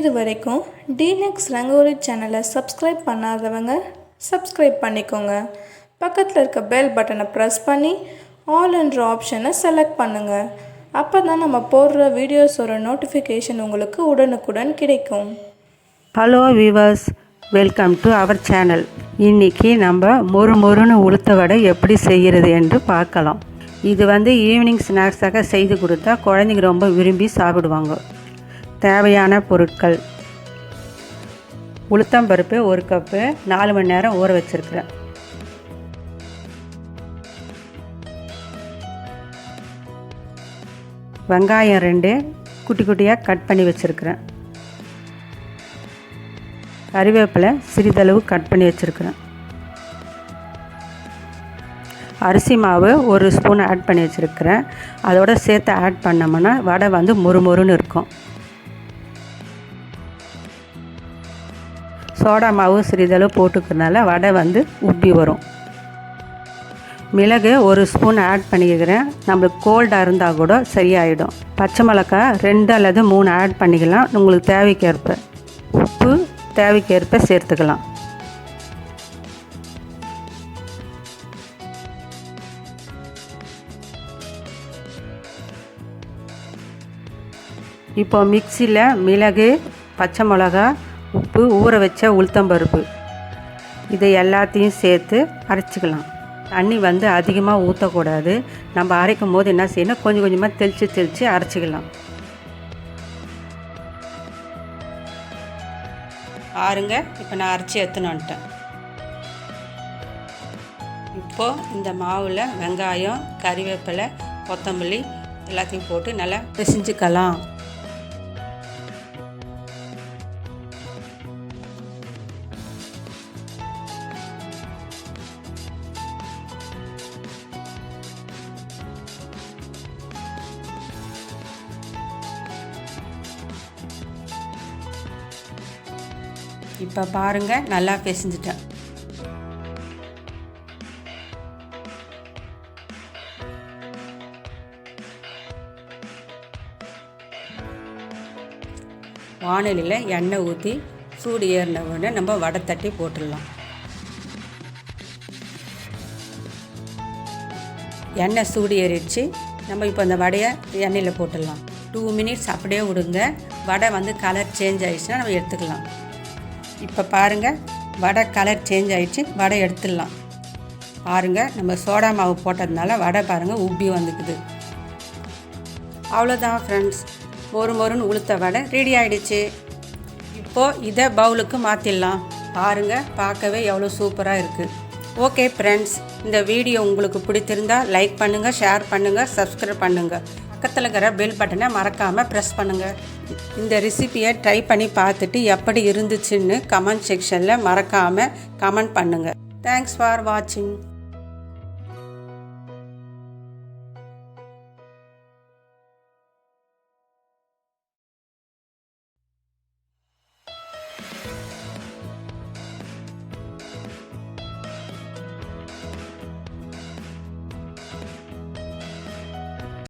இதுவரைக்கும் DELUXE ரங்கோலி சேனலை subscribe பண்ணாதவங்க சப்ஸ்கிரைப் பண்ணிக்கோங்க. பக்கத்தில் இருக்க பெல் பட்டனை ப்ரெஸ் பண்ணி ஆல் என்ற ஆப்ஷனை செலக்ட் பண்ணுங்கள். அப்போ தான் நம்ம போடுற வீடியோஸோட நோட்டிஃபிகேஷன் உங்களுக்கு உடனுக்குடன் கிடைக்கும். Hello viewers, welcome to our channel. இன்றைக்கி நம்ம மொறுன்னு உளுத்த வடை எப்படி செய்கிறது என்று பார்க்கலாம். இது ஈவினிங் ஸ்நாக்ஸாக செய்து கொடுத்தா குழந்தைங்க ரொம்ப விரும்பி சாப்பிடுவாங்க. தேவையான பொருட்கள்: உளுத்தம்பருப்பு 1 கப்பு 4 மணி நேரம் ஊற வச்சுருக்கிறேன். வெங்காயம் 2 குட்டி குட்டியாக கட் பண்ணி வச்சுருக்கிறேன். கறிவேப்பிலை சிறிதளவு கட் பண்ணி வச்சுருக்கிறேன். அரிசி மாவு 1 ஸ்பூன் ஆட் பண்ணி வச்சுருக்கிறேன். அதோடு சேர்த்து ஆட் பண்ணோம்னா வடை மொறுன்னு இருக்கும். சோடா மாவு சிறிதளவு போட்டுக்கிறதுனால வடை உப்பி வரும். மிளகு 1 ஸ்பூன் ஆட் பண்ணிக்கிறேன். நம்மளுக்கு கோல்டாக இருந்தால் கூட சரியாயிடும். பச்சை மிளகாய் 2 அல்லது 3 ஆட் பண்ணிக்கலாம். உங்களுக்கு தேவைக்கேற்ப. உப்பு தேவைக்கேற்ப சேர்த்துக்கலாம். இப்போ மிக்சியில் மிளகு, பச்சை மிளகா, உப்பு, ஊற வச்ச உளுத்தம்பருப்பு இதை எல்லாத்தையும் சேர்த்து அரைச்சிக்கலாம். தண்ணி அதிகமாக ஊற்றக்கூடாது. நம்ம அரைக்கும் போது என்ன செய்யணும், கொஞ்சம் கொஞ்சமாக தெளித்து அரைச்சிக்கலாம். பாருங்க, இப்போ நான் அரைச்சி எடுத்துன்னு வந்துட்டேன். இப்போது இந்த மாவில் வெங்காயம், கறிவேப்பிலை, கொத்தமல்லி எல்லாத்தையும் போட்டு நல்லா பிசைஞ்சுக்கலாம். இப்போ பாருங்கள், நல்லா பிசைஞ்சிட்டேன். வாணலியில் எண்ணெய் ஊற்றி சூடு ஏறின உடனே நம்ம வடை தட்டி போட்டுடலாம். எண்ணெய் சூடு ஏறிடுச்சு. நம்ம இப்போ அந்த வடையை எண்ணெயில் போட்டுடலாம். 2 மினிட்ஸ் அப்படியே விடுங்க. வடை கலர் சேஞ்ச் ஆகிடுச்சுன்னா நம்ம எடுத்துக்கலாம். இப்போ பாருங்கள், வடை கலர் சேஞ்ச் ஆகிடுச்சு. வடை எடுத்துடலாம். பாருங்கள், நம்ம சோடா மாவு போட்டதுனால வடை பாருங்கள் உப்பி வந்துக்குது. அவ்வளோதான் ஃப்ரெண்ட்ஸ், மொறுன்னு உளுத்த வடை ரெடி ஆகிடுச்சு. இப்போது இதை பவுலுக்கு மாற்றிடலாம். பாருங்கள், பார்க்கவே எவ்வளோ சூப்பராக இருக்குது. ஓகே ஃப்ரெண்ட்ஸ், இந்த வீடியோ உங்களுக்கு பிடித்திருந்தால் லைக் பண்ணுங்கள், ஷேர் பண்ணுங்கள், சப்ஸ்கிரைப் பண்ணுங்கள். பக்கத்தில் இருக்கிற பெல் பட்டனை மறக்காமல் ப்ரெஸ் பண்ணுங்கள். இந்த ரெசிபியை ட்ரை பண்ணி பார்த்துட்டு எப்படி இருந்துச்சுன்னு கமெண்ட் செக்ஷனில் மறக்காமல் கமெண்ட் பண்ணுங்கள். தேங்க்ஸ் ஃபார் வாட்சிங்.